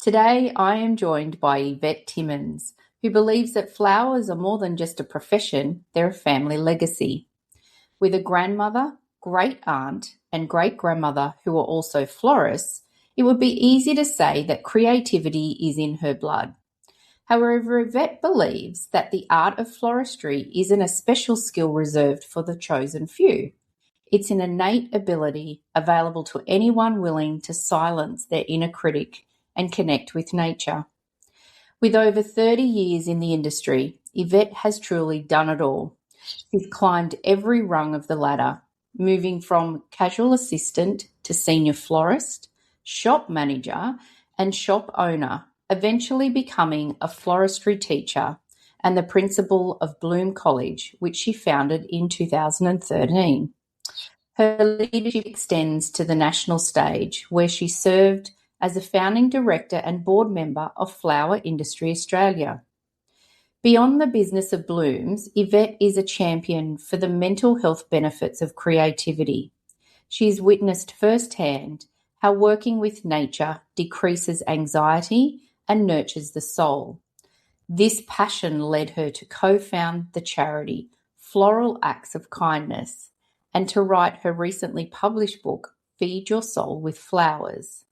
Today, I am joined by Yvette Timmins, who believes that flowers are more than just a profession, they're a family legacy. With a grandmother, great aunt, and great grandmother who are also florists, it would be easy to say that creativity is in her blood. However, Yvette believes that the art of floristry isn't a special skill reserved for the chosen few. It's an innate ability available to anyone willing to silence their inner critic and connect with nature. With over 30 years in the industry, Yvette has truly done it all. She's climbed every rung of the ladder, moving from casual assistant to senior florist, shop manager, and shop owner, eventually becoming a floristry teacher and the principal of Bloom College, which she founded in 2013. Her leadership extends to the national stage, where she served as a founding director and board member of Flower Industry Australia. Beyond the business of blooms, Yvette is a champion for the mental health benefits of creativity. She has witnessed firsthand how working with nature decreases anxiety and nurtures the soul. This passion led her to co-found the charity Floral Acts of Kindness and to write her recently published book, Feed Your Soul with Flowers.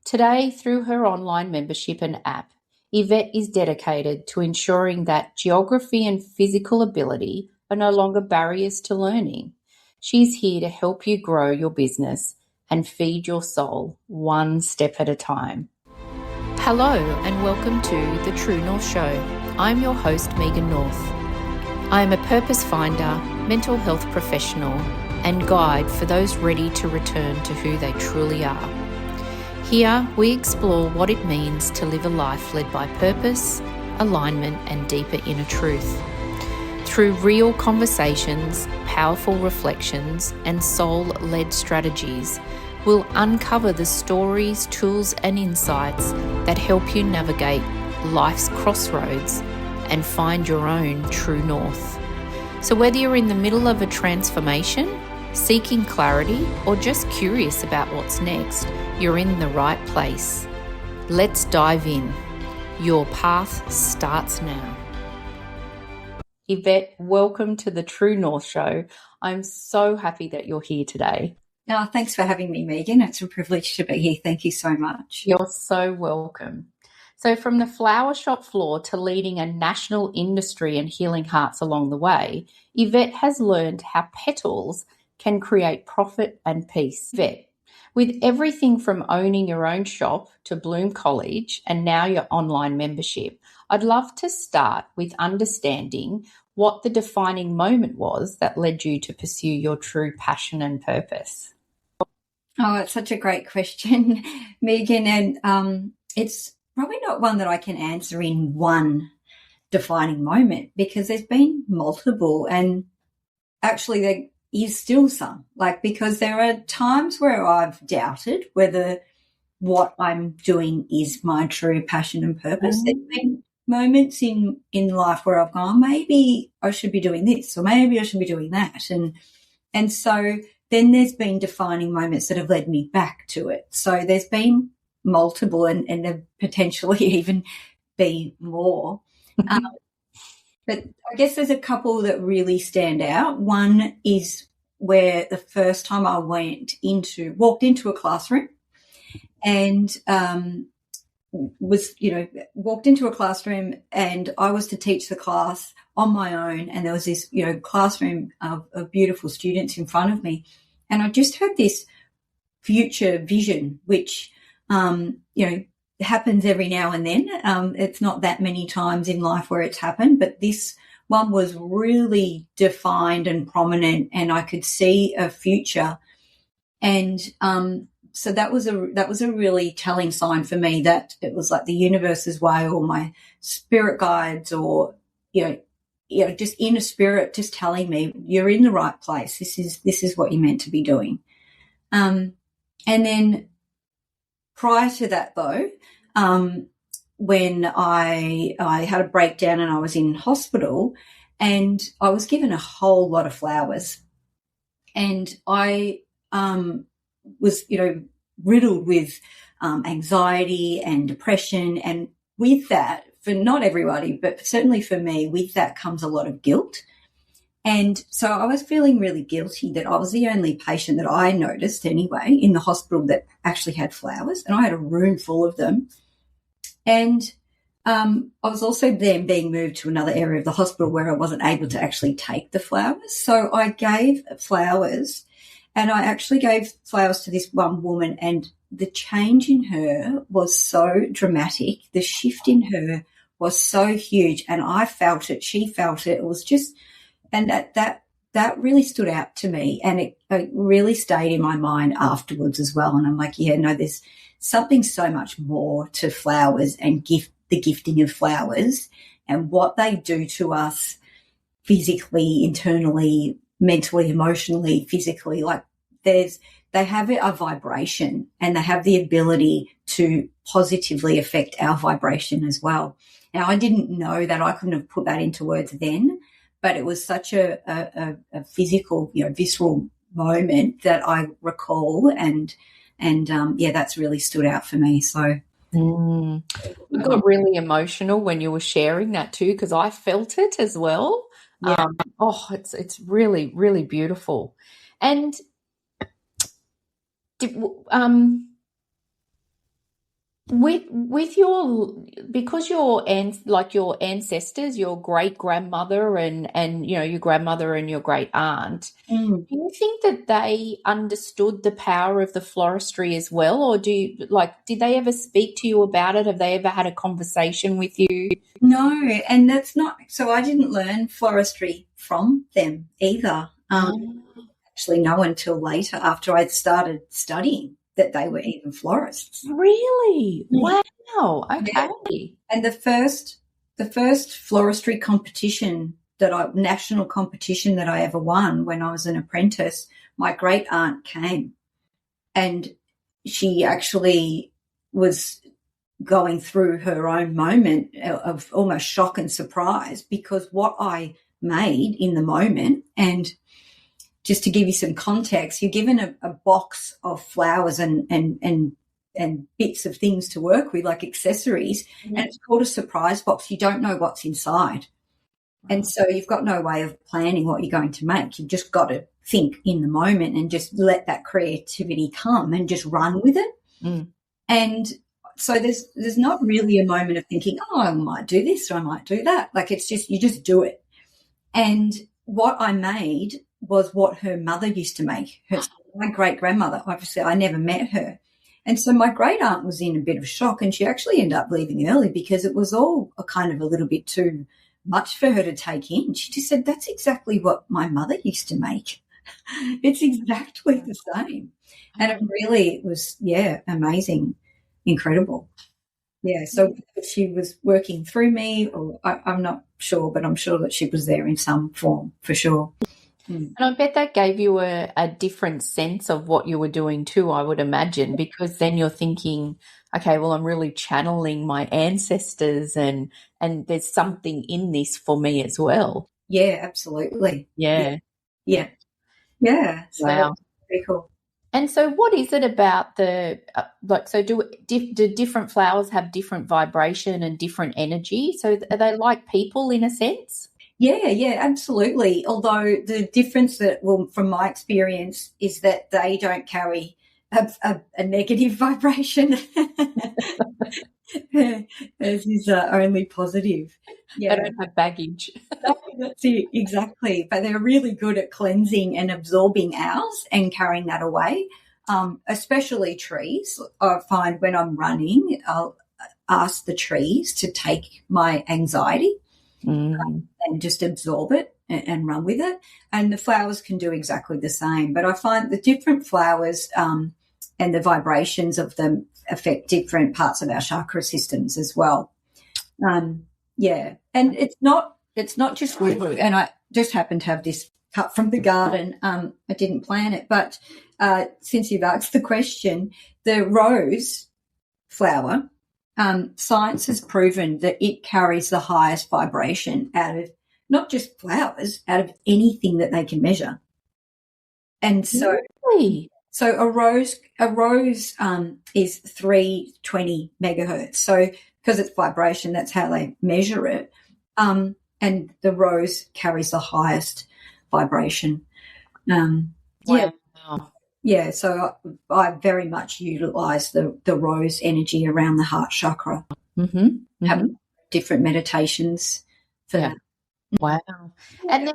Today, through her online membership and app, Yvette is dedicated to ensuring that geography and physical ability are no longer barriers to learning. She's here to help you grow your business and feed your soul one step at a time. Hello and welcome to The True North Show. I'm your host, Megan North. I am a purpose finder, mental health professional, and guide for those ready to return to who they truly are. Here, we explore what it means to live a life led by purpose, alignment, and deeper inner truth. Through real conversations, powerful reflections, and soul-led strategies, we'll uncover the stories, tools, and insights that help you navigate life's crossroads and find your own true north. So whether you're in the middle of a transformation, seeking clarity, or just curious about what's next, you're in the right place. Let's dive in. Your path starts now. Yvette, welcome to the True North Show. I'm so happy that you're here today. Oh, thanks for having me, Megan. It's a privilege to be here. Thank you so much. You're so welcome. So from the flower shop floor to leading a national industry and healing hearts along the way, Yvette has learned how petals can create profit and peace. Yvette, with everything from owning your own shop to Bloom College and now your online membership, I'd love to start with understanding what the defining moment was that led you to pursue your true passion and purpose. Oh, it's such a great question, Megan, and it's probably not one that I can answer in one defining moment because there's been multiple, and actually there is still some, because there are times where I've doubted whether what I'm doing is my true passion and purpose. There's been moments in life where I've gone, maybe I should be doing this or maybe I should be doing that. And so then there's been defining moments that have led me back to it. So there's been multiple and there potentially even be more. But I guess there's a couple that really stand out. One is where the first time I walked into a classroom and walked into a classroom and I was to teach the class on my own, and there was this, classroom of beautiful students in front of me. And I just had this future vision, which, happens every now and then. It's not that many times in life where it's happened, but this one was really defined and prominent, and I could see a future. And so that was a really telling sign for me that it was like the universe's way, or my spirit guides, or just inner spirit just telling me you're in the right place. This is what you're meant to be doing. And then prior to that, though, when I had a breakdown and I was in hospital, and I was given a whole lot of flowers, and I was riddled with anxiety and depression. And with that, for not everybody, but certainly for me, with that comes a lot of guilt. And so I was feeling really guilty that I was the only patient that I noticed anyway in the hospital that actually had flowers, and I had a room full of them. And I was also then being moved to another area of the hospital where I wasn't able to actually take the flowers. So I gave flowers, and I actually gave flowers to this one woman, and the change in her was so dramatic. The shift in her was so huge, and I felt it. She felt it. It was just... And that really stood out to me, and it really stayed in my mind afterwards as well. And I'm like, yeah, no, there's something so much more to flowers and the gifting of flowers and what they do to us physically, internally, mentally, emotionally, physically. Like they have a vibration, and they have the ability to positively affect our vibration as well. Now, I didn't know that. I couldn't have put that into words then. But it was such a physical, visceral moment that I recall, and that's really stood out for me. So I got really emotional when you were sharing that too, because I felt it as well. Yeah. It's really, really beautiful. And with because your ancestors, your great grandmother and your grandmother and your great aunt, do you think that they understood the power of the floristry as well, or did they ever speak to you about it? Have they ever had a conversation with you? No, and that's not. So I didn't learn floristry from them either. Actually, no, until later after I'd started studying that they were even florists. Really? Wow. Okay. Yeah. And the first floristry competition national competition that I ever won when I was an apprentice, my great aunt came, and she actually was going through her own moment of almost shock and surprise because what I made in the moment. And just to give you some context, you're given a box of flowers and bits of things to work with, like accessories, and it's called a surprise box. You don't know what's inside. And so you've got no way of planning what you're going to make. You've just got to think in the moment and just let that creativity come and just run with it. And so there's not really a moment of thinking, oh, I might do this or I might do that. Like it's just, you just do it. And what I made was what her mother used to make. My great-grandmother, obviously I never met her. And so my great-aunt was in a bit of shock, and she actually ended up leaving early because it was all a kind of a little bit too much for her to take in. She just said, that's exactly what my mother used to make. It's exactly the same. And it was, amazing, incredible. Yeah, so she was working through me, or I'm not sure, but I'm sure that she was there in some form for sure. And I bet that gave you a different sense of what you were doing too, I would imagine, because then you're thinking, okay, well, I'm really channeling my ancestors and there's something in this for me as well. Yeah, absolutely. Yeah. So wow. Very cool. And so what is it about do different flowers have different vibration and different energy? So are they like people in a sense? Yeah, absolutely. Although the difference from my experience is that they don't carry a negative vibration. Theirs is only positive. Yeah. They don't have baggage. That's it, exactly. But they're really good at cleansing and absorbing ours and carrying that away, especially trees. I find when I'm running, I'll ask the trees to take my anxiety. And just absorb it and run with it. And the flowers can do exactly the same. But I find the different flowers and the vibrations of them affect different parts of our chakra systems as well. And it's not just woo-woo. And I just happen to have this cut from the garden. I didn't plan it, but since you've asked the question, the rose flower, science has proven that it carries the highest vibration out of not just flowers, out of anything that they can measure. And so, really? So a rose is 320 megahertz. So because it's vibration, that's how they measure it. And the rose carries the highest vibration. Yeah. Wow. Yeah, so I very much utilize the rose energy around the heart chakra. Mm-hmm. Have Mm-hmm. different meditations for Yeah. that. Wow. Yeah.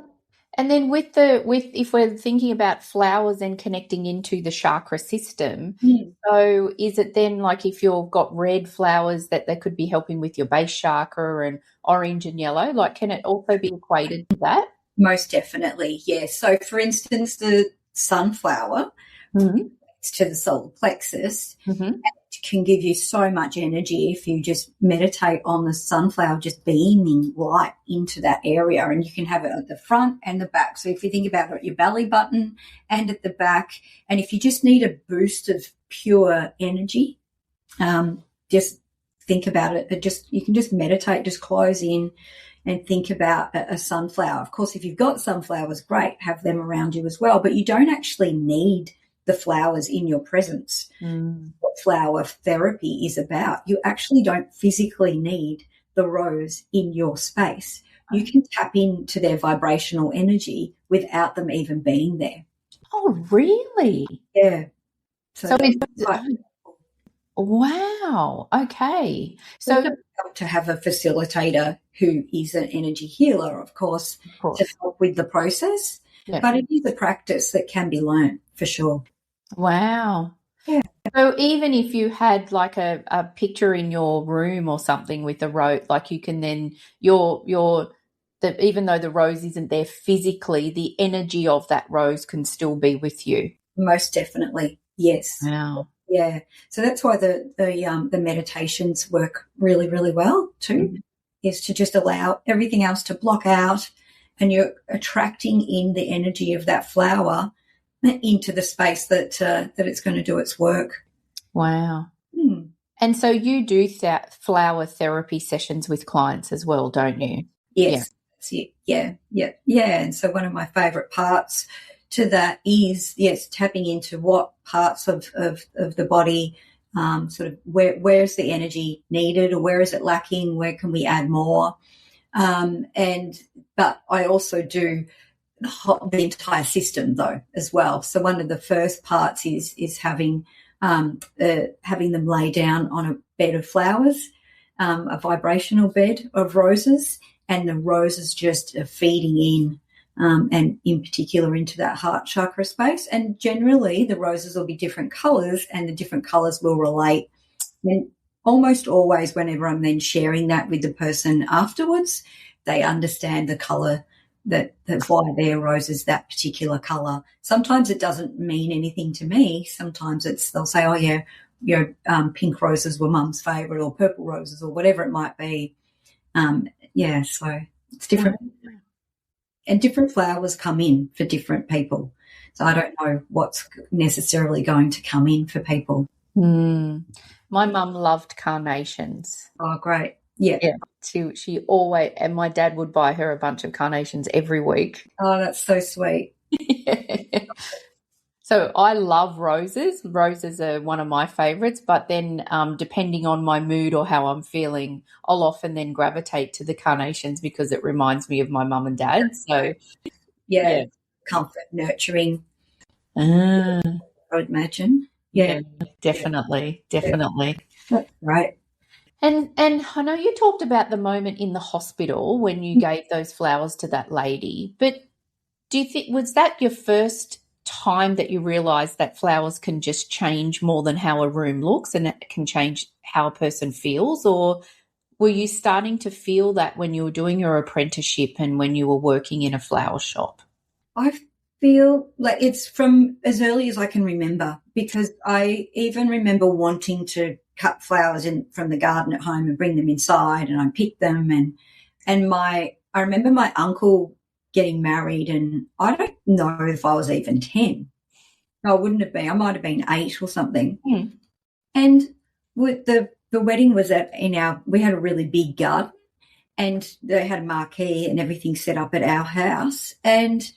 And then with if we're thinking about flowers and connecting into the chakra system, Mm. so is it then like if you've got red flowers that they could be helping with your base chakra and orange and yellow? Like, can it also be equated to that? Most definitely, yes. So, for instance, the sunflower Mm-hmm. to the solar plexus Mm-hmm. can give you so much energy if you just meditate on the sunflower, just beaming light into that area. And you can have it at the front and the back. So if you think about it at your belly button and at the back, and if you just need a boost of pure energy, just think about it. You can just meditate, just close in and think about a sunflower. Of course, if you've got sunflowers, great, have them around you as well, but you don't actually need the flowers in your presence. What flower therapy is about. You actually don't physically need the rose in your space. You can tap into their vibrational energy without them even being there. Oh, really? Yeah. So that's quite wow. Okay. So So, it's help to have a facilitator who is an energy healer, of course, of course. to help with the process. Yeah. But it is a practice that can be learned for sure. Wow. Yeah. So even if you had like a picture in your room or something with a rose, like you can then even though the rose isn't there physically, the energy of that rose can still be with you. Most definitely. Yes. Wow. Yeah. So that's why the meditations work really, really well too, is to just allow everything else to block out, and you're attracting in the energy of that flower into the space that it's going to do its work. Wow. Hmm. And so you do flower therapy sessions with clients as well, don't you? Yes. Yeah. And so one of my favourite parts to that is, yes, tapping into what parts of the body, sort of where is the energy needed, or where is it lacking, where can we add more? But I also do the entire system though as well. So one of the first parts is having them lay down on a bed of flowers, a vibrational bed of roses, and the roses just are feeding in, and in particular into that heart chakra space. And generally the roses will be different colours, and the different colours will relate. And almost always whenever I'm then sharing that with the person afterwards, they understand the colour, that's why their rose is that particular colour. Sometimes it doesn't mean anything to me. Sometimes they'll say, oh yeah, pink roses were mum's favourite, or purple roses, or whatever it might be. So it's different. And different flowers come in for different people. So I don't know what's necessarily going to come in for people. My mum loved carnations. Oh, great. Yeah. She always, and my dad would buy her a bunch of carnations every week. Oh, that's so sweet. So I love roses. Roses are one of my favourites, but then depending on my mood or how I'm feeling, I'll often then gravitate to the carnations because it reminds me of my mum and dad. So yeah. Comfort, nurturing, I would imagine. Yeah. Definitely. That's right. And I know you talked about the moment in the hospital when you gave those flowers to that lady, but do you think, was that your first time that you realised that flowers can just change more than how a room looks, and it can change how a person feels? Or were you starting to feel that when you were doing your apprenticeship and when you were working in a flower shop? I feel like it's from as early as I can remember, because I even remember wanting to cut flowers from the garden at home and bring them inside, and I picked them, and I remember my uncle getting married, and I don't know if I was even 10. No, I wouldn't have been. I might have been 8 or something. And with the wedding was we had a really big garden, and they had a marquee and everything set up at our house, and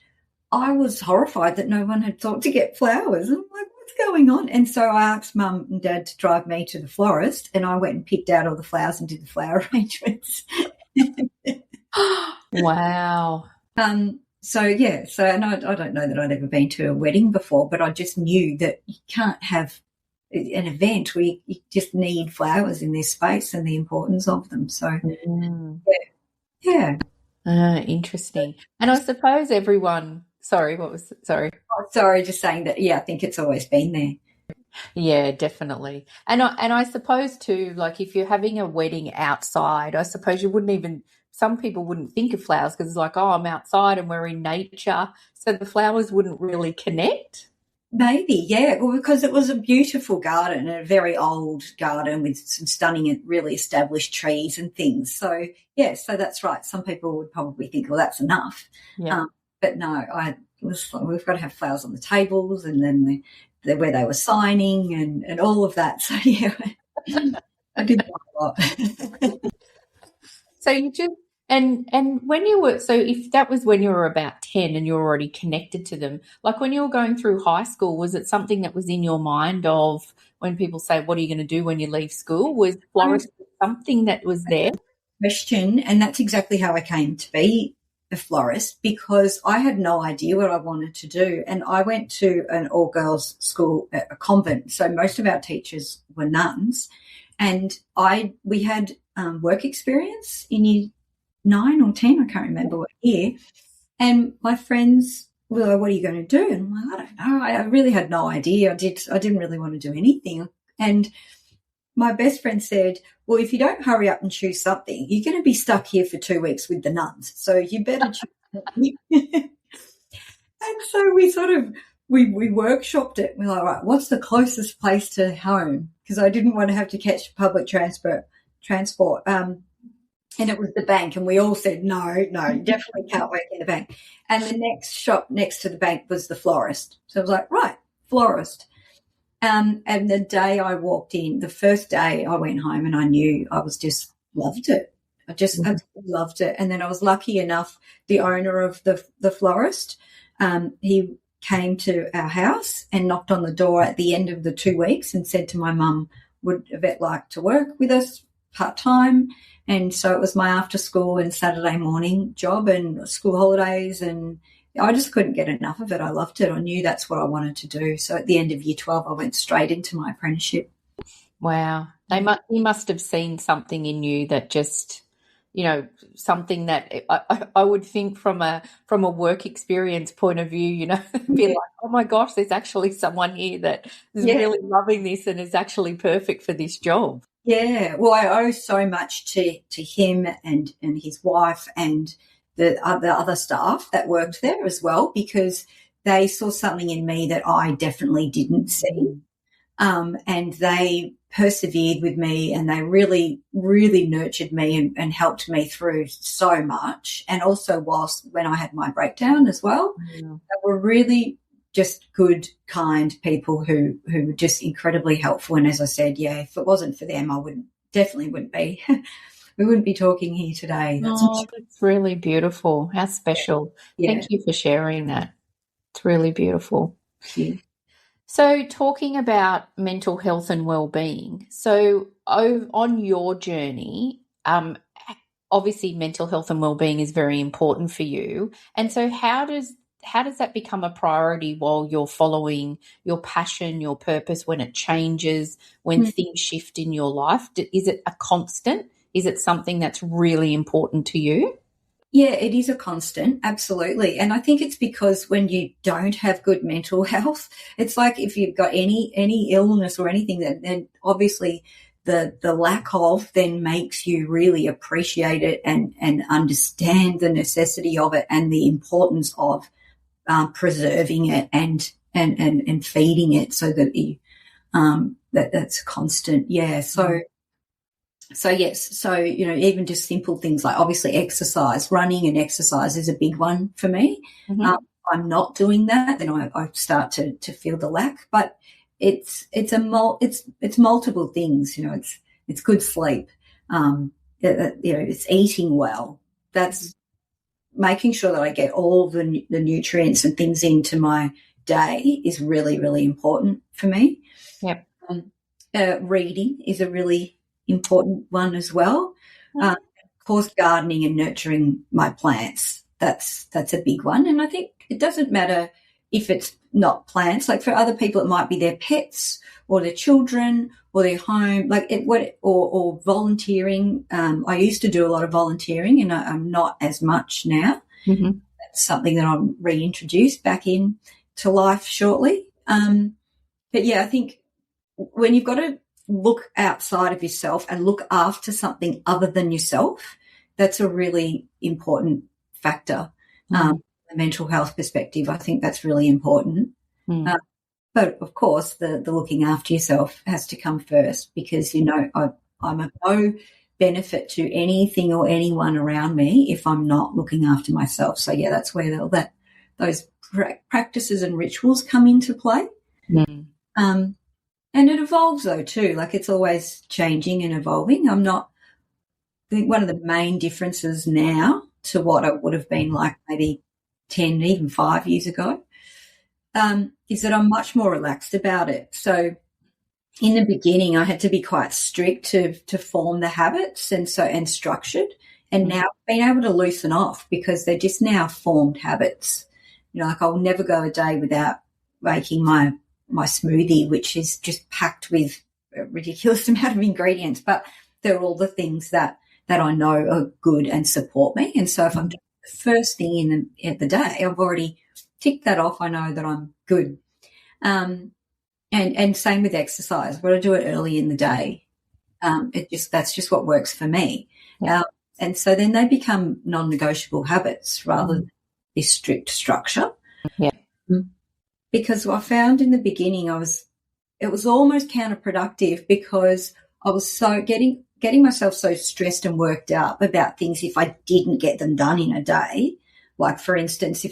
I was horrified that no one had thought to get flowers. I'm like, what's going on? And so I asked Mum and Dad to drive me to the florist, and I went and picked out all the flowers and did the flower arrangements. Wow. And I don't know that I'd ever been to a wedding before, but I just knew that you can't have an event where you just need flowers in this space and the importance of them. So, yeah. Interesting. And I suppose everyone, sorry. Oh, sorry, just saying that, I think it's always been there. Yeah, definitely. And I suppose too, like if you're having a wedding outside, I suppose you wouldn't even, some people wouldn't think of flowers because it's like, oh, I'm outside and we're in nature. So the flowers wouldn't really connect. Maybe, yeah. Well, because it was a beautiful garden, a very old garden with some stunning, really established trees and things. So, so that's right. Some people would probably think, well, that's enough. Yeah. But no, we've got to have flowers on the tables, and then where they were signing and all of that. So, yeah, I did a lot. So you just, and when you were, so if that was when you were about 10 and you were already connected to them, like when you were going through high school, was it something that was in your mind of when people say, what are you going to do when you leave school? Was florist something that was there? Question, and that's exactly how I came to be a florist, because I had no idea what I wanted to do. And I went to an all-girls school at a convent, so most of our teachers were nuns, and we had work experience in year 9 or 10, I can't remember what year, and my friends were like, what are you going to do? And I'm like, I don't know. I really had no idea. I didn't really want to do anything. And my best friend said, well, if you don't hurry up and choose something, you're going to be stuck here for 2 weeks with the nuns. So you better choose something. And so we workshopped it. We're like, right, what's the closest place to home? Because I didn't want to have to catch public transport. And it was the bank, and we all said, no, you definitely can't work in the bank. And the next shop next to the bank was the florist. So I was like, right, florist. And the day I walked in, the first day I went home, and I knew I was just loved it. I just absolutely loved it. And then I was lucky enough, the owner of the florist, he came to our house and knocked on the door at the end of the 2 weeks and said to my mum, would Yvette like to work with us part-time? And so it was my after-school and Saturday morning job and school holidays, and I just couldn't get enough of it. I loved it. I knew that's what I wanted to do. So at the end of year 12, I went straight into my apprenticeship. Wow. He must have seen something in you that just, something that I would think from a work experience point of view, be like, oh my gosh, there's actually someone here that is really loving this and is actually perfect for this job. Yeah, well, I owe so much to him and his wife and the other staff that worked there as well, because they saw something in me that I definitely didn't see. And they persevered with me, and they really, really nurtured me and helped me through so much. And also when I had my breakdown as well, they were really just good, kind people who were just incredibly helpful. And as I said, if it wasn't for them, definitely wouldn't be. We wouldn't be talking here today. That's really beautiful. How special. Yeah. Thank you for sharing that. It's really beautiful. Thank you. So talking about mental health and well-being, so on your journey, obviously mental health and well-being is very important for you. And so how does that become a priority while you're following your passion, your purpose, when it changes, when things shift in your life? Is it a constant? Is it something that's really important to you? Yeah, it is a constant, absolutely. And I think it's because when you don't have good mental health, it's like if you've got any illness or anything, then obviously the lack of then makes you really appreciate it and understand the necessity of it and the importance of preserving it and feeding it so that you that's constant. Yeah. So yes. So, even just simple things like obviously exercise, running and exercise is a big one for me. I'm not doing that, then I start to feel the lack, but it's multiple things. It's good sleep. It's eating well. That's making sure that I get all the nutrients and things into my day is really, really important for me. Yep. Reading is a really important one as well. Of course, gardening and nurturing my plants, that's a big one. And I think it doesn't matter if it's not plants. Like for other people, it might be their pets or their children or their home, or volunteering. I used to do a lot of volunteering, and I'm not as much now. Mm-hmm. That's something that I'm reintroduced back in to life shortly. But yeah, I think when you've got to look outside of yourself and look after something other than yourself, that's a really important factor. From a mental health perspective, I think that's really important. But of course, the looking after yourself has to come first, because, I'm of no benefit to anything or anyone around me if I'm not looking after myself. So yeah, that's where those practices and rituals come into play. And it evolves though too, like it's always changing and evolving. I think one of the main differences now to what it would have been like maybe 10, even 5 years ago, is that I'm much more relaxed about it. So in the beginning, I had to be quite strict to form the habits and structured. And now being able to loosen off, because they're just now formed habits. Like I'll never go a day without making my smoothie, which is just packed with a ridiculous amount of ingredients, but they're all the things that I know are good and support me. And so if I'm doing the first thing in the day, I've already ticked that off. I know that I'm good. And same with exercise. But I do it early in the day. That's just what works for me. And so then they become non-negotiable habits rather than this strict structure. Yeah. Because I found in the beginning it was almost counterproductive, because I was so getting myself so stressed and worked up about things if I didn't get them done in a day. Like, for instance,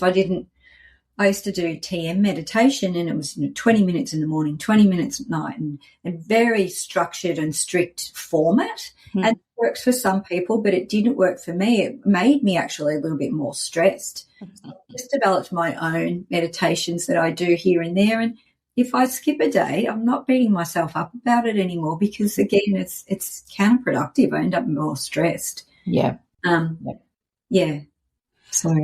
I used to do TM meditation, and it was 20 minutes in the morning, 20 minutes at night, and very structured and strict format. And it works for some people, but it didn't work for me. It made me actually a little bit more stressed. So I just developed my own meditations that I do here and there. And if I skip a day, I'm not beating myself up about it anymore, because, again, it's counterproductive. I end up more stressed. Yeah. Yeah. So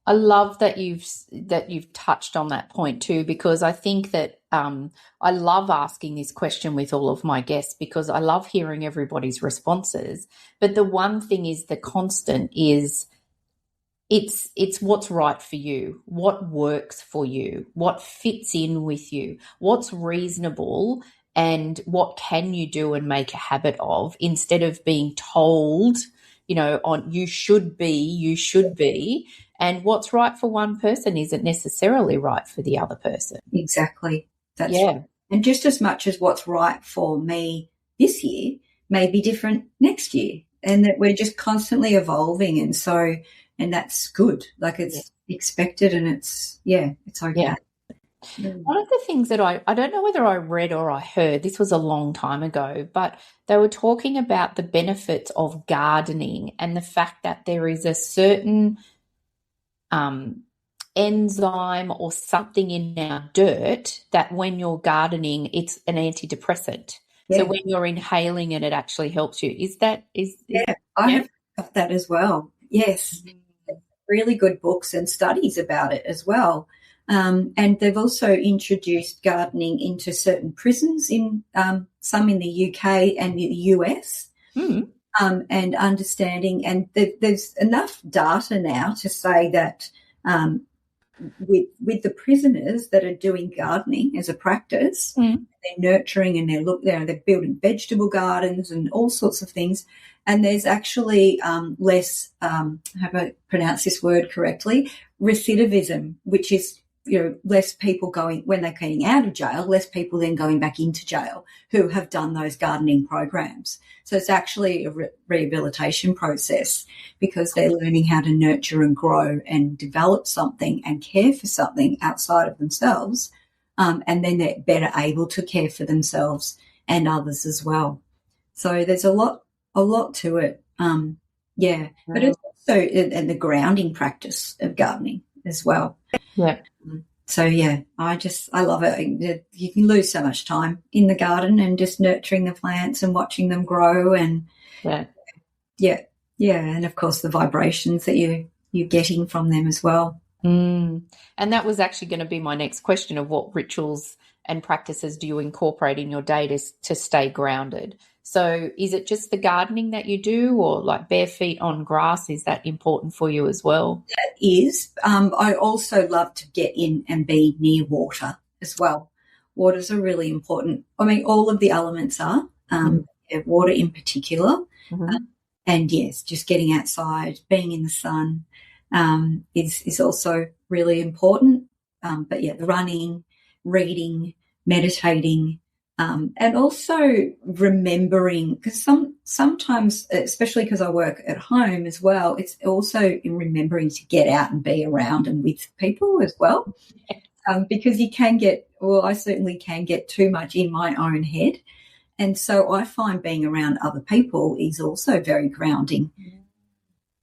I love that you've touched on that point too, because I think that I love asking this question with all of my guests, because I love hearing everybody's responses. But the one thing is, the constant is it's what's right for you, what works for you, what fits in with you, what's reasonable, and what can you do and make a habit of, instead of being told, on you should be, and what's right for one person isn't necessarily right for the other person. Exactly. That's right. And just as much as what's right for me this year may be different next year, and that we're just constantly evolving. And that's good. Like, it's expected, and it's okay. Yeah. One of the things that I don't know whether I read or I heard, this was a long time ago, but they were talking about the benefits of gardening and the fact that there is a certain enzyme or something in our dirt that when you're gardening, it's an antidepressant. So when you're inhaling it, it actually helps you. I have got that as well. Yes. Really good books and studies about it as well. And they've also introduced gardening into certain prisons, in some in the UK and the US, and understanding. And there's enough data now to say that with the prisoners that are doing gardening as a practice, they're nurturing, and they're building vegetable gardens and all sorts of things. And there's actually less, have I pronounced this word correctly, recidivism, which is, less people going, when they're getting out of jail, less people then going back into jail who have done those gardening programs. So it's actually a rehabilitation process, because they're learning how to nurture and grow and develop something and care for something outside of themselves. And then they're better able to care for themselves and others as well. So there's a lot to it. But it's also in the grounding practice of gardening as well. Yeah. So yeah, I love it. You can lose so much time in the garden and just nurturing the plants and watching them grow, and Yeah. yeah, and of course the vibrations that you're getting from them as well. Mm. And that was actually going to be my next question of what rituals and practices do you incorporate in your day to stay grounded? So is it just the gardening that you do, or like bare feet on grass? Is that important for you as well? That is. I also love to get in and be near water as well. Waters are really important. I mean, all of the elements are, water in particular. Mm-hmm. And yes, just getting outside, being in the sun is also really important. But yeah, the running, reading, meditating, and also remembering, because sometimes, especially because I work at home as well, it's also in remembering to get out and be around and with people as well. Because you can I certainly can get too much in my own head. And so I find being around other people is also very grounding,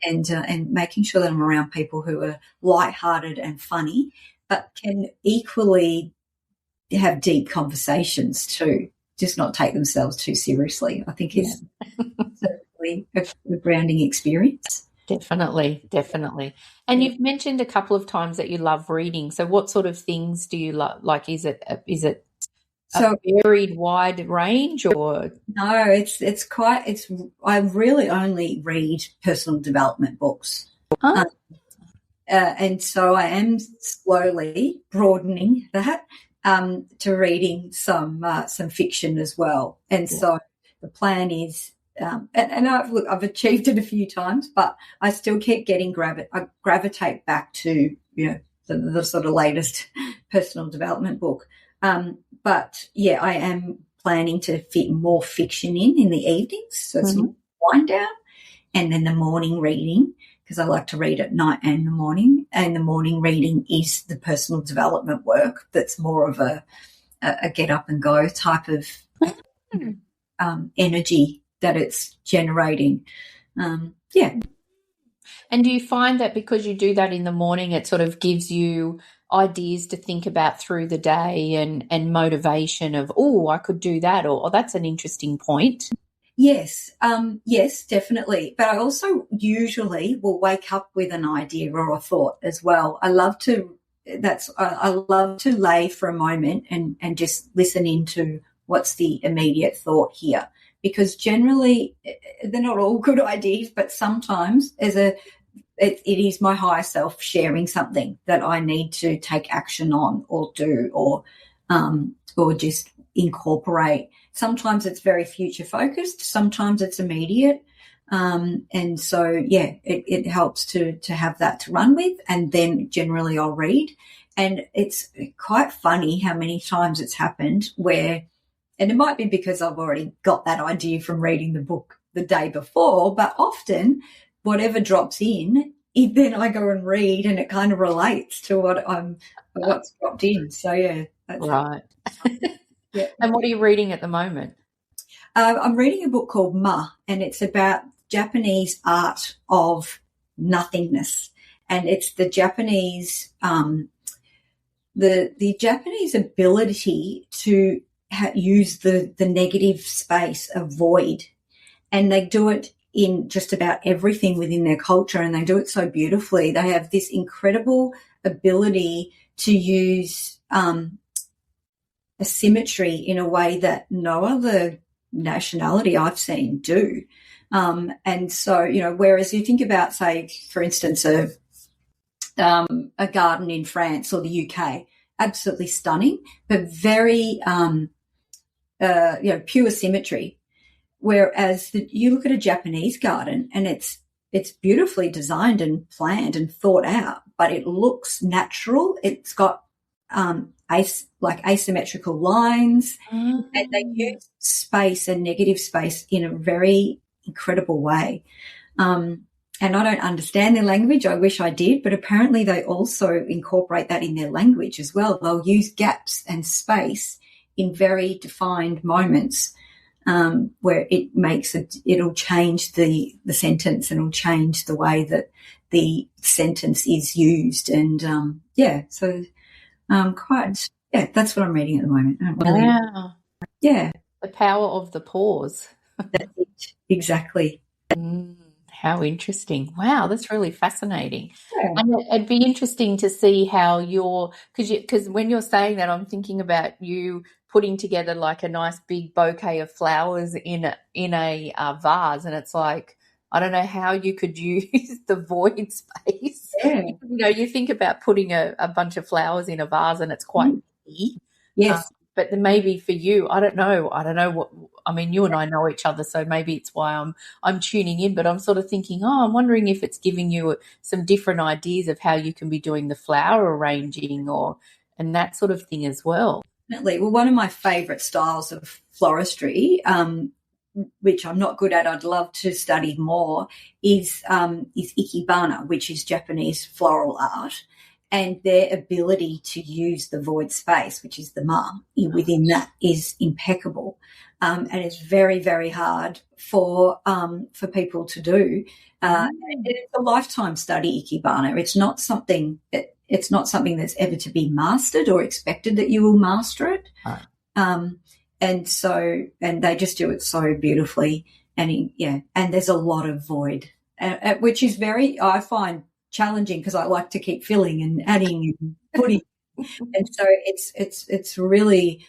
and making sure that I'm around people who are lighthearted and funny, but can equally have deep conversations too, just not take themselves too seriously. I think is certainly a grounding experience. Definitely, definitely. And you've mentioned a couple of times that you love reading. So what sort of things do you like? Is it a varied, wide range, or? No, I really only read personal development books. Huh? And so I am slowly broadening that to reading some fiction as well. And so the plan is, and I've achieved it a few times, but I still keep getting I gravitate back to the sort of latest personal development book. But yeah, I am planning to fit more fiction in the evenings, so it's more wind down, and then the morning reading, because I like to read at night and the morning. And the morning reading is the personal development work that's more of a get up and go type of energy that it's generating. Yeah. And do you find that because you do that in the morning, it sort of gives you ideas to think about through the day, and motivation of, oh, I could do that, or that's an interesting point? Yes, yes, definitely. But I also usually will wake up with an idea or a thought as well. I love to lay for a moment and just listen into what's the immediate thought here, because generally they're not all good ideas, but sometimes it is my higher self sharing something that I need to take action on or do, or just incorporate. Sometimes it's very future focused, sometimes it's immediate. And so, yeah, it helps to have that to run with, and then generally I'll read. And it's quite funny how many times it's happened where, and it might be because I've already got that idea from reading the book the day before, but often whatever drops in, then I go and read, and it kind of relates to what's dropped in. So yeah, that's right. Yeah. And what are you reading at the moment? I'm reading a book called Ma, and it's about Japanese art of nothingness, and it's the Japanese the Japanese ability to use the negative space of void, and they do it in just about everything within their culture, and they do it so beautifully. They have this incredible ability to use a symmetry in a way that no other nationality I've seen do. And so, whereas you think about, say, for instance, a garden in France or the UK, absolutely stunning, but very, pure symmetry. Whereas you look at a Japanese garden and it's beautifully designed and planned and thought out, but it looks natural. It's got asymmetrical lines, and they use space and negative space in a very incredible way. And I don't understand their language. I wish I did, but apparently they also incorporate that in their language as well. They'll use gaps and space in very defined moments, where it'll change the sentence, and it'll change the way that the sentence is used. And so That's what I'm reading at the moment. Wow. Yeah. The power of the pause. That's it. Exactly. How interesting. Wow, that's really fascinating. Yeah. And it'd be interesting to see how because when you're saying that, I'm thinking about you putting together like a nice big bouquet of flowers in a vase, and it's like, I don't know how you could use the void space. Yeah. You think about putting a bunch of flowers in a vase, and it's quite big. Yes. But then maybe for you, I don't know what. I mean, you and I know each other, so maybe it's why I'm tuning in. But I'm sort of thinking, I'm wondering if it's giving you some different ideas of how you can be doing the flower arranging and that sort of thing as well. Definitely. Well, one of my favourite styles of floristry, which I'm not good at, I'd love to study more, is ikebana, which is Japanese floral art. And their ability to use the void space, which is the ma, within that is impeccable. And it's very, very hard for people to do. It's a lifetime study, ikebana. It's not something that's ever to be mastered or expected that you will master it. And they just do it so beautifully. And there's a lot of void, which is I find challenging because I like to keep filling and adding and putting, and so it's really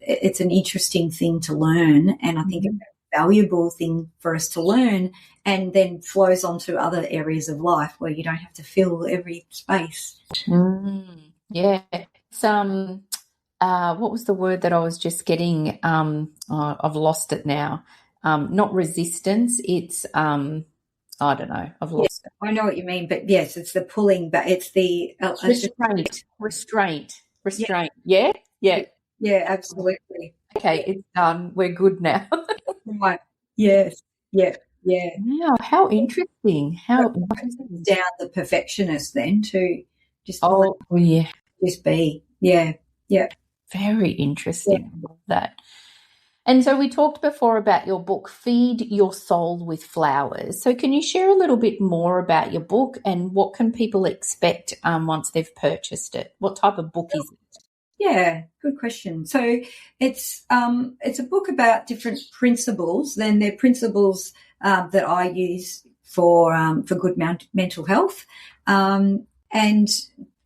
it's an interesting thing to learn, and I think a valuable thing for us to learn, and then flows onto other areas of life where you don't have to fill every space. Yeah, it's what was the word that I was just getting? I've lost it now. Not resistance. It's I don't know. I've lost it. I know what you mean, but yes, it's the pulling, but it's the restraint. Yeah. Yeah. Yeah, absolutely. Okay, it's done. We're good now. Right. Yes. Yeah. Yeah. Wow, how interesting. How interesting. Down the perfectionist then to just just be. Yeah. Yeah. Very interesting. I love that. And so we talked before about your book, Feed Your Soul with Flowers. So can you share a little bit more about your book and what can people expect once they've purchased it? What type of book is it? Yeah, good question. So it's a book about different principles. Then they're principles that I use for good mental health, and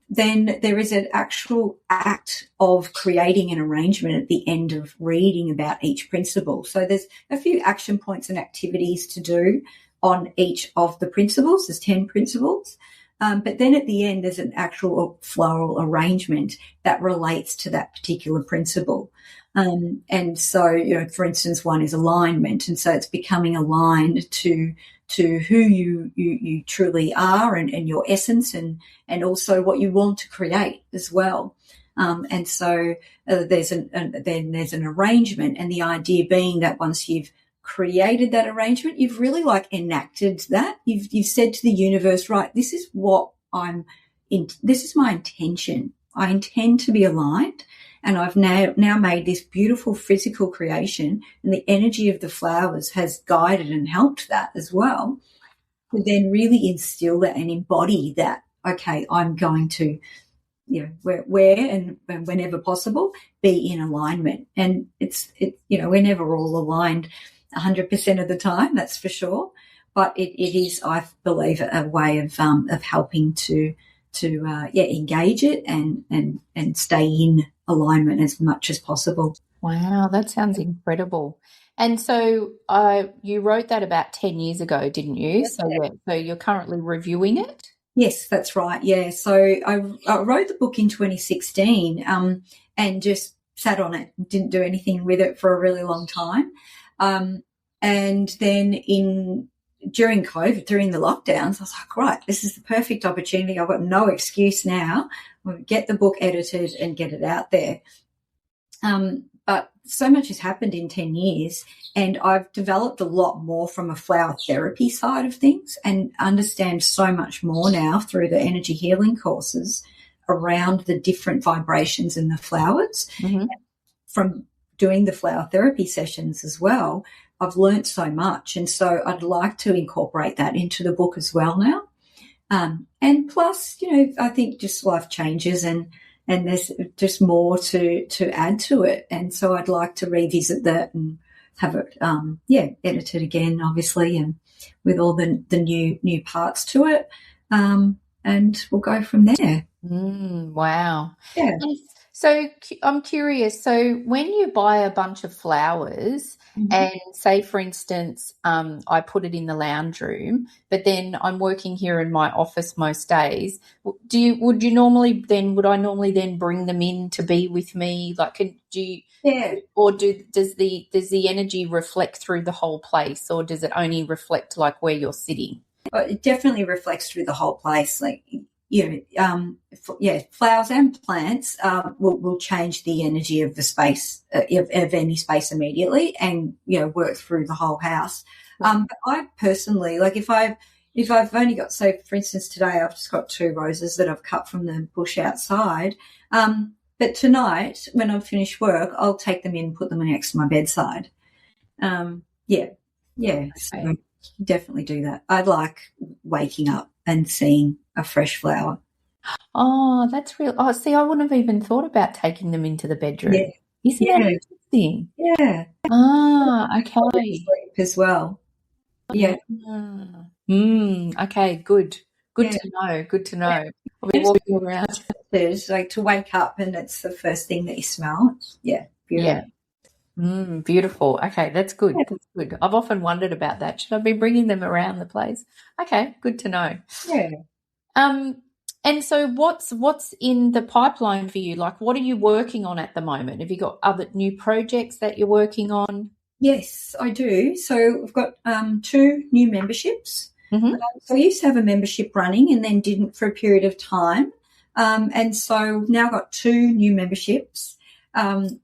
then there is an actual act of creating an arrangement at the end of reading about each principle. So there's a few action points and activities to do on each of the principles. There's 10 principles. But then at the end, there's an actual floral arrangement that relates to that particular principle. And so, for instance, one is alignment. And so it's becoming aligned to who you truly are and your essence and also what you want to create as well. And so there's an arrangement, and the idea being that once you've created that arrangement, you've really enacted that. You've said to the universe, right, this is this is my intention. I intend to be aligned, and I've now made this beautiful physical creation, and the energy of the flowers has guided and helped that as well. To then really instill that and embody that. Okay, I'm going to, where and whenever possible, be in alignment. And we're never all aligned 100% of the time, that's for sure. But it is, I believe, a way of helping to engage it and stay in alignment as much as possible. Wow, that sounds incredible. And so you wrote that about 10 years ago, didn't you? Yes, so you're currently reviewing it? Yes, that's right. Yeah. So I wrote the book in 2016 and just sat on it, didn't do anything with it for a really long time. And then during COVID, during the lockdowns, I was like, right, this is the perfect opportunity. I've got no excuse now. We'll get the book edited and get it out there. But so much has happened in 10 years, and I've developed a lot more from a flower therapy side of things and understand so much more now through the energy healing courses around the different vibrations in the flowers. Mm-hmm. From doing the flower therapy sessions as well, I've learnt so much, and so I'd like to incorporate that into the book as well now. And plus, I think just life changes, and and there's just more to add to it. And so I'd like to revisit that and have it, edited again, obviously, and with all the new parts to it. And we'll go from there. Wow. Yeah. So I'm curious. So when you buy a bunch of flowers, and say, for instance, I put it in the lounge room, but then I'm working here in my office most days. Would I normally then bring them in to be with me? Like, or does the energy reflect through the whole place, or does it only reflect like where you're sitting? Well, it definitely reflects through the whole place. Like, flowers and plants will change the energy of the space, of any space immediately, and work through the whole house. But I personally, like, if I've only got, so for instance today I've just got 2 roses that I've cut from the bush outside. But tonight when I'm finished work, I'll take them in, put them next to my bedside. Okay. So definitely do that. I like waking up and seeing a fresh flower. Oh, that's real. Oh, see, I wouldn't have even thought about taking them into the bedroom. Yeah. Isn't that interesting? Yeah. Okay. Sleep as well. Yeah. Okay, good. Good to know. Good to know. I'll be walking around. There's like to wake up and it's the first thing that you smell. Yeah. Beautiful. Yeah. Beautiful. Okay, that's good. That's good. I've often wondered about that. Should I be bringing them around the place? Okay, good to know. Yeah. And so what's in the pipeline for you? Like, what are you working on at the moment? Have you got other new projects that you're working on? Yes, I do. So we've got 2 new memberships. So I used to have a membership running and then didn't for a period of time. And so we've now got 2 new memberships,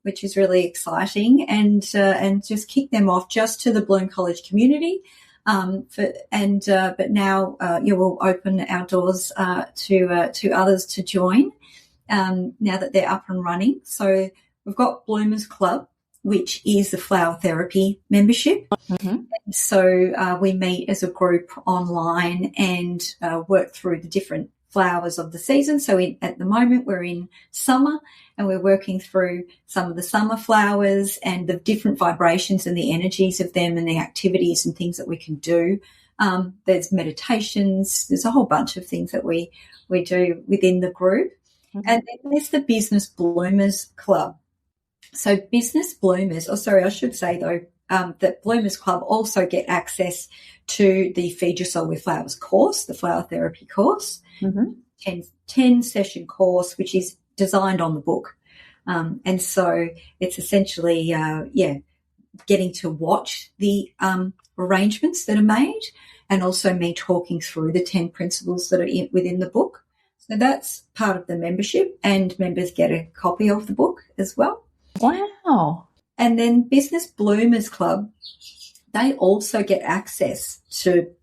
which is really exciting, and just kick them off just to the Bloom College community. But now we'll open our doors to others to join now that they're up and running. So we've got Bloomers Club, which is the flower therapy membership. And so we meet as a group online and work through the different flowers of the season. So at the moment we're in summer and we're working through some of the summer flowers and the different vibrations and the energies of them and the activities and things that we can do. There's meditations. There's a whole bunch of things that we do within the group. And then there's the Business Bloomers Club. So Business Bloomers, I should say though, that Bloomers Club also get access to the Feed Your Soul with Flowers course, the flower therapy course, 10-session course, which is designed on the book. And so it's essentially, getting to watch the arrangements that are made and also me talking through the 10 principles that are within the book. So that's part of the membership, and members get a copy of the book as well. Wow. And then Business Bloomers Club, they also get access to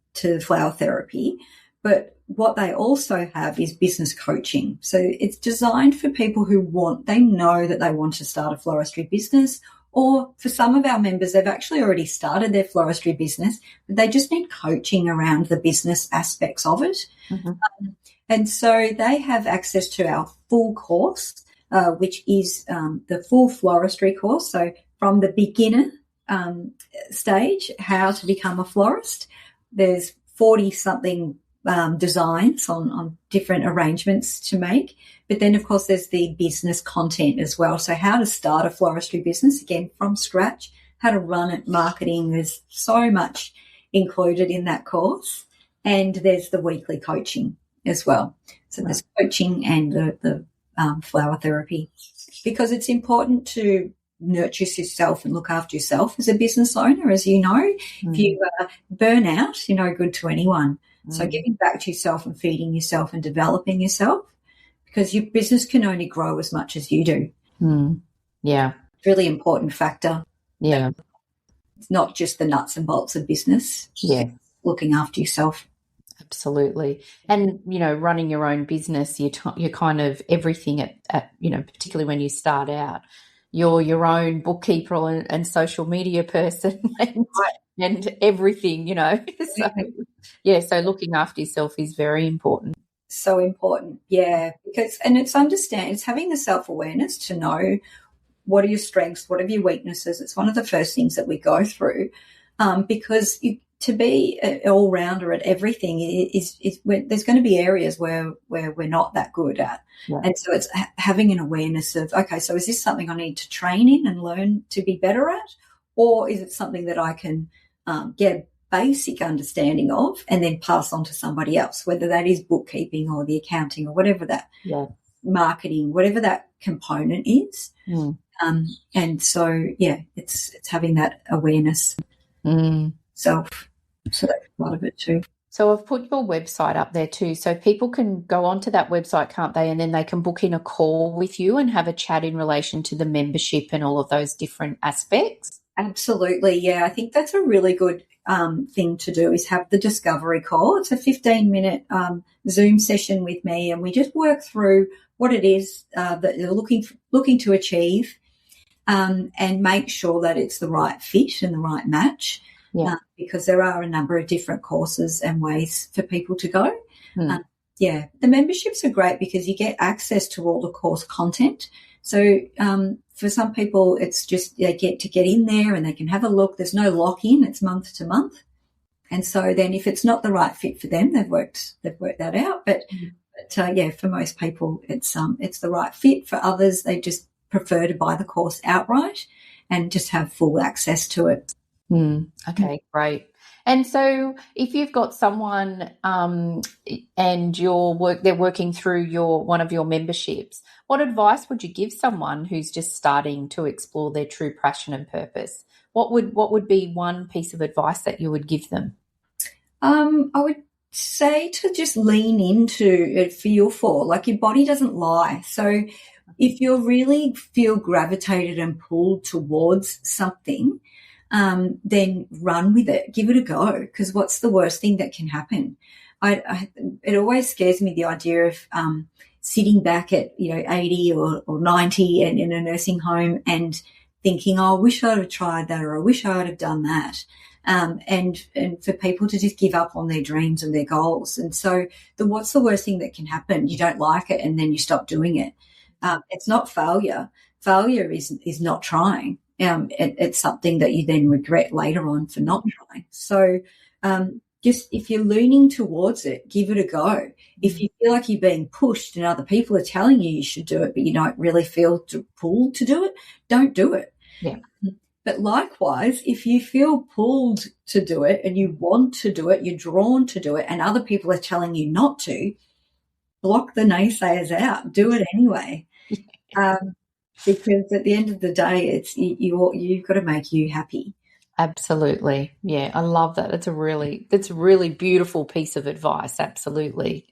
flower therapy, but what they also have is business coaching. So it's designed for people who they know that they want to start a floristry business, or for some of our members, they've actually already started their floristry business, but they just need coaching around the business aspects of it. And so they have access to our full course, which is the full floristry course. So from the beginner stage, how to become a florist, there's 40-something designs on different arrangements to make. But then, of course, there's the business content as well. So how to start a floristry business, again, from scratch, how to run it, marketing. There's so much included in that course. And there's the weekly coaching as well. So there's coaching and the flower therapy, because it's important to nurture yourself and look after yourself as a business owner. As you know, if you burn out, you're no good to anyone. So giving back to yourself and feeding yourself and developing yourself, because your business can only grow as much as you do. Yeah. Really important factor. Yeah. It's not just the nuts and bolts of business. Yeah. Looking after yourself. Absolutely. And, running your own business, you're kind of everything at particularly when you start out. You're your own bookkeeper and social media person and everything, So, so looking after yourself is very important. So important. Yeah. Because, and it's having the self-awareness to know what are your strengths, what are your weaknesses. It's one of the first things that we go through, because to be an all-rounder at everything is there's going to be areas where we're not that good at. Yeah. And so it's having an awareness of, okay, so is this something I need to train in and learn to be better at, or is it something that I can get a basic understanding of and then pass on to somebody else, whether that is bookkeeping or the accounting or whatever that marketing, whatever that component is. And so, yeah, it's having that awareness self. So that's part of it too. So I've put your website up there too, so people can go onto that website, can't they? And then they can book in a call with you and have a chat in relation to the membership and all of those different aspects. Absolutely, yeah. I think that's a really good thing to do, is have the discovery call. It's a 15-minute Zoom session with me, and we just work through what it is that you're looking to achieve, and make sure that it's the right fit and the right match. Yeah. Because there are a number of different courses and ways for people to go. The memberships are great because you get access to all the course content. So for some people, it's just they get in there and they can have a look. There's no lock-in. It's month to month. And so then if it's not the right fit for them, they've worked that out. But for most people, it's the right fit. For others, they just prefer to buy the course outright and just have full access to it. Okay, great. And so if you've got someone and they're working through one of your memberships, what advice would you give someone who's just starting to explore their true passion and purpose? What would be one piece of advice that you would give them? I would say to just lean into it, feel for, like, your body doesn't lie. So if you really feel gravitated and pulled towards something, then run with it, give it a go, because what's the worst thing that can happen? It always scares me, the idea of sitting back at 80 or 90 and in a nursing home and thinking, oh, I wish I'd have tried that, or I wish I'd have done that, and for people to just give up on their dreams and their goals. And so what's the worst thing that can happen? You don't like it and then you stop doing it. It's not failure. Failure is not trying. It's something that you then regret later on for not trying. So just if you're leaning towards it, give it a go. If you feel like you're being pushed and other people are telling you should do it, but you don't really feel pulled to do it, don't do it. Yeah. But likewise, if you feel pulled to do it and you want to do it, you're drawn to do it, and other people are telling you not to, block the naysayers out. Do it anyway. Because at the end of the day, it's you've got to make you happy. Absolutely. Yeah, I love that. That's a really beautiful piece of advice. Absolutely.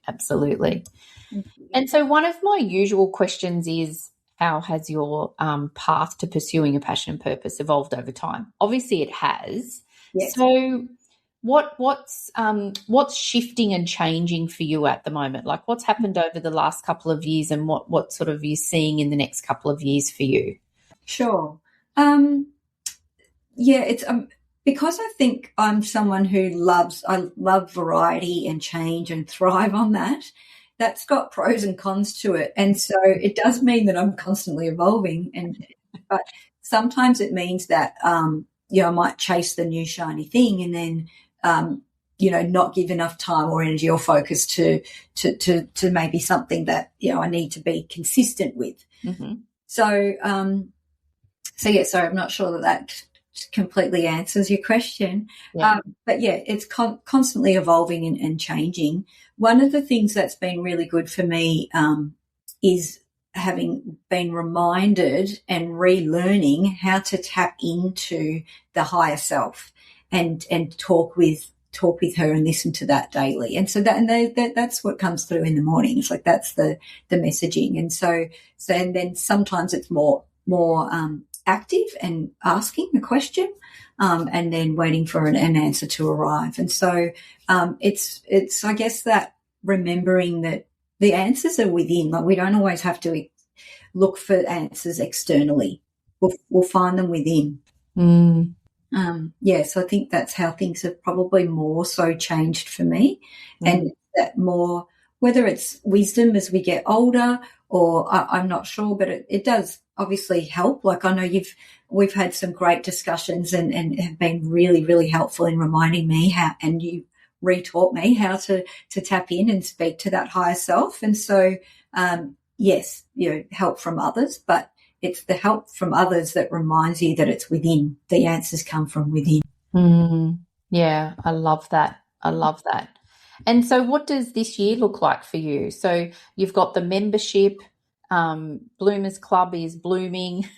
And so one of my usual questions is, how has your path to pursuing a passion and purpose evolved over time? Obviously it has. Yes. So what's shifting and changing for you at the moment? Like, what's happened over the last couple of years, and what sort of you seeing in the next couple of years for you? Sure. It's because I think I'm someone who I love variety and change and thrive on that. That's got pros and cons to it. And so it does mean that I'm constantly evolving, but sometimes it means that I might chase the new shiny thing and then not give enough time or energy or focus to maybe something that I need to be consistent with. Mm-hmm. So sorry, I'm not sure that completely answers your question. Yeah. But it's constantly evolving and changing. One of the things that's been really good for me is having been reminded and relearning how to tap into the higher self and talk with her and listen to that daily. And so that's what comes through in the morning. It's like that's the messaging. And and then sometimes it's more active and asking a question and then waiting for an answer to arrive. And so it's I guess that remembering that the answers are within. Like, we don't always have to look for answers externally. We'll find them within. So I think that's how things have probably more so changed for me, and that more whether it's wisdom as we get older, or I'm not sure, but it does obviously help. Like I know we've had some great discussions and have been really, really helpful in reminding me how, and you retaught me how to tap in and speak to that higher self. And so, yes, help from others, but it's the help from others that reminds you that it's within. The answers come from within. Yeah, I love that. I love that. And so what does this year look like for you? So you've got the membership, Bloomers Club is blooming.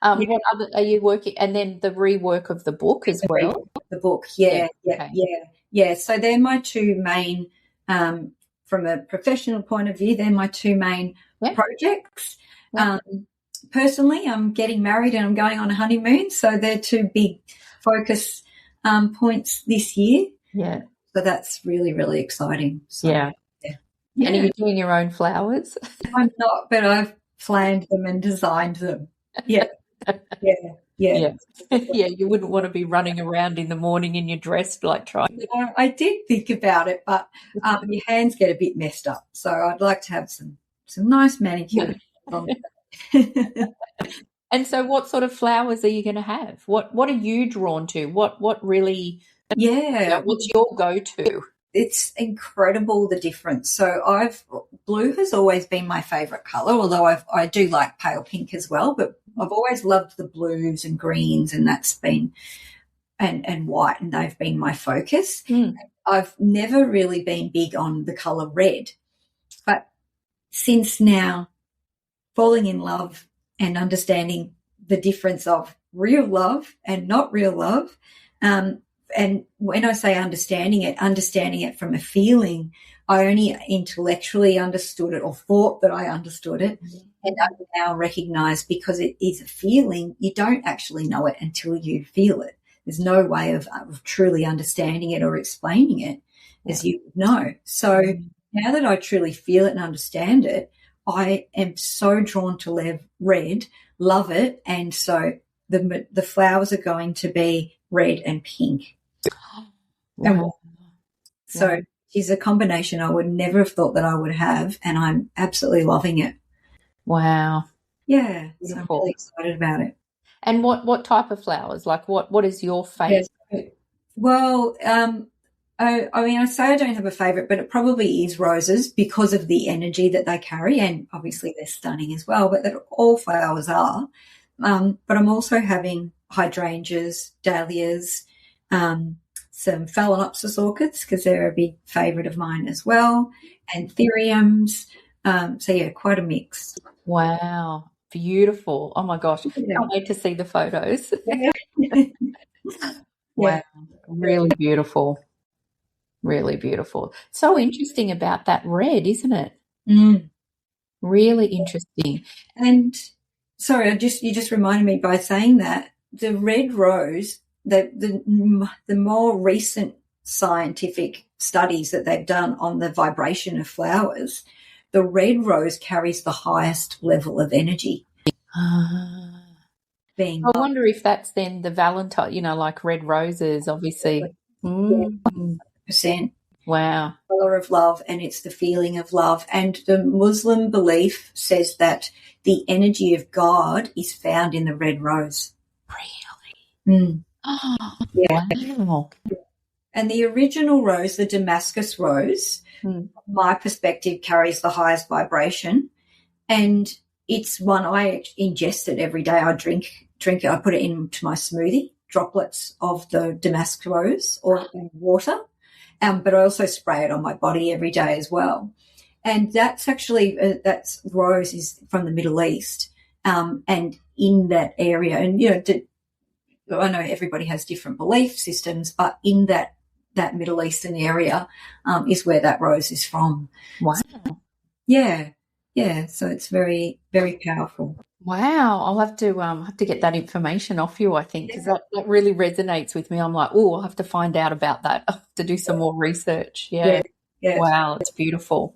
What other are you working? And then the rework of the book as well. The book, yeah. So they're my two main, from a professional point of view, they're my two main projects. Personally, I'm getting married and I'm going on a honeymoon, so they're two big focus points this year. Yeah. So that's really, really exciting. So, yeah. And are you doing your own flowers? I'm not, but I've planned them and designed them. Yeah. Yeah, you wouldn't want to be running around in the morning in your dress like trying. I did think about it, but your hands get a bit messed up. So I'd like to have some nice manicure. And so what sort of flowers are you going to have? What are you drawn to? What really what's your go-to? It's incredible, the difference. So blue has always been my favourite colour, although I do like pale pink as well, but I've always loved the blues and greens, and that's been and white, and they've been my focus. I've never really been big on the colour red, but since now falling in love and understanding the difference of real love and not real love, and when I say understanding it from a feeling, I only intellectually understood it or thought that I understood it. And I now recognise, because it is a feeling, you don't actually know it until you feel it. There's no way of truly understanding it or explaining it as you know. So now that I truly feel it and understand it, I am so drawn to red, love it. And so the flowers are going to be red and pink. Wow. So it's a combination I would never have thought that I would have, and I'm absolutely loving it. Wow. Yeah, so I'm really excited about it. And what type of flowers? Like what is your favourite? Yes. Well, I mean, I say I don't have a favourite, but it probably is roses because of the energy that they carry, and obviously they're stunning as well, but that all flowers are. But I'm also having hydrangeas, dahlias, some phalaenopsis orchids because they're a big favourite of mine as well, and anthuriums. So, quite a mix. Wow, beautiful. Oh, my gosh. Can't wait to see the photos. Wow, really beautiful. Really beautiful. So interesting about that red, isn't it? Really interesting. And, sorry, you just reminded me by saying that, the red rose, the more recent scientific studies that they've done on the vibration of flowers, the red rose carries the highest level of energy. I wonder if that's then the Valentine, like red roses, obviously. 100%. Wow. Colour of love, and it's the feeling of love. And the Muslim belief says that the energy of God is found in the red rose. Really? Oh, wow. And the original rose, the Damascus rose, from my perspective, carries the highest vibration, and it's one I ingest it every day. I drink it. I put it into my smoothie, droplets of the Damascus rose or water, but I also spray it on my body every day as well. And that's actually that's rose is from the Middle East, and in that area, and I know everybody has different belief systems, but in that Middle Eastern area is where that rose is from. Wow. So, yeah. So it's very, very powerful. Wow. I'll have to get that information off you, I think, because that really resonates with me. I'm like, I'll have to find out about that. I'll have to do some more research. Yeah. Wow, it's beautiful.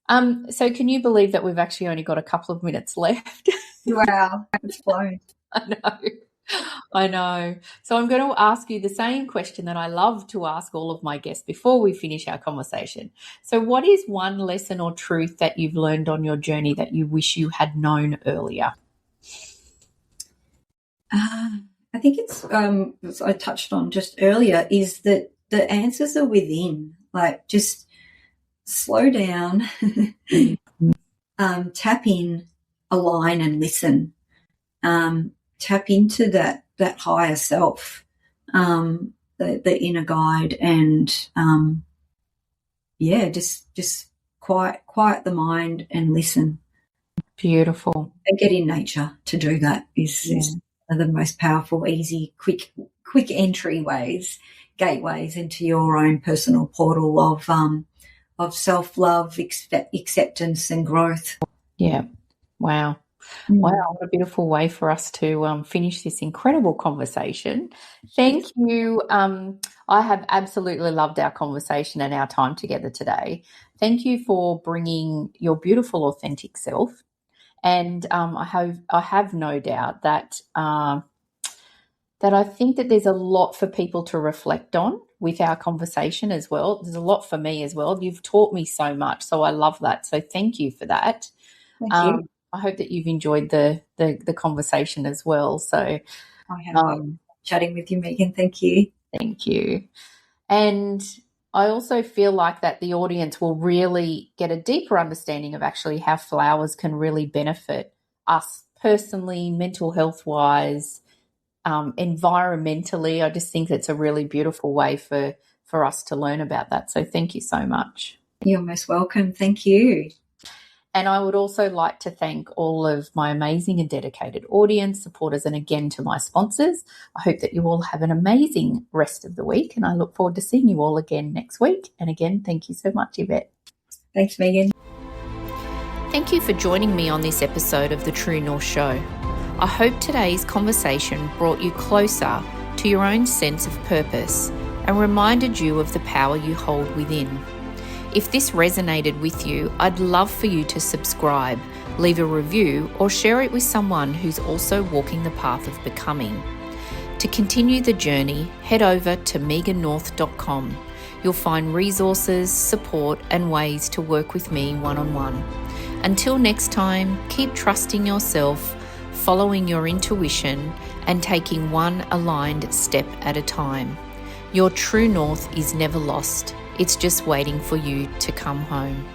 So can you believe that we've actually only got a couple of minutes left? Wow, it's flown. I know. I know. So I'm going to ask you the same question that I love to ask all of my guests before we finish our conversation. So what is one lesson or truth that you've learned on your journey that you wish you had known earlier? I think it's, as I touched on just earlier, is that the answers are within. Like, just slow down, tap in, align and listen. Tap into that higher self, the inner guide, and just quiet the mind and listen. Beautiful. And get in nature to do that is the most powerful, easy, quick entryways, gateways into your own personal portal of self-love, acceptance and growth. Yeah. Wow. Wow, what a beautiful way for us to finish this incredible conversation. Thank you. I have absolutely loved our conversation and our time together today. Thank you for bringing your beautiful, authentic self. And I have no doubt that that I think that there's a lot for people to reflect on with our conversation as well. There's a lot for me as well. You've taught me so much, so I love that. So thank you for that. Thank you. I hope that you've enjoyed the conversation as well. So I have chatting with you, Megan. Thank you. Thank you. And I also feel like that the audience will really get a deeper understanding of actually how flowers can really benefit us personally, mental health wise, environmentally. I just think it's a really beautiful way for us to learn about that. So thank you so much. You're most welcome. Thank you. And I would also like to thank all of my amazing and dedicated audience, supporters, and again to my sponsors. I hope that you all have an amazing rest of the week, and I look forward to seeing you all again next week. And again, thank you so much, Yvette. Thanks, Megan. Thank you for joining me on this episode of The True North Show. I hope today's conversation brought you closer to your own sense of purpose and reminded you of the power you hold within. If this resonated with you, I'd love for you to subscribe, leave a review, or share it with someone who's also walking the path of becoming. To continue the journey, head over to megannorth.com. You'll find resources, support, and ways to work with me one-on-one. Until next time, keep trusting yourself, following your intuition, and taking one aligned step at a time. Your true north is never lost. It's just waiting for you to come home.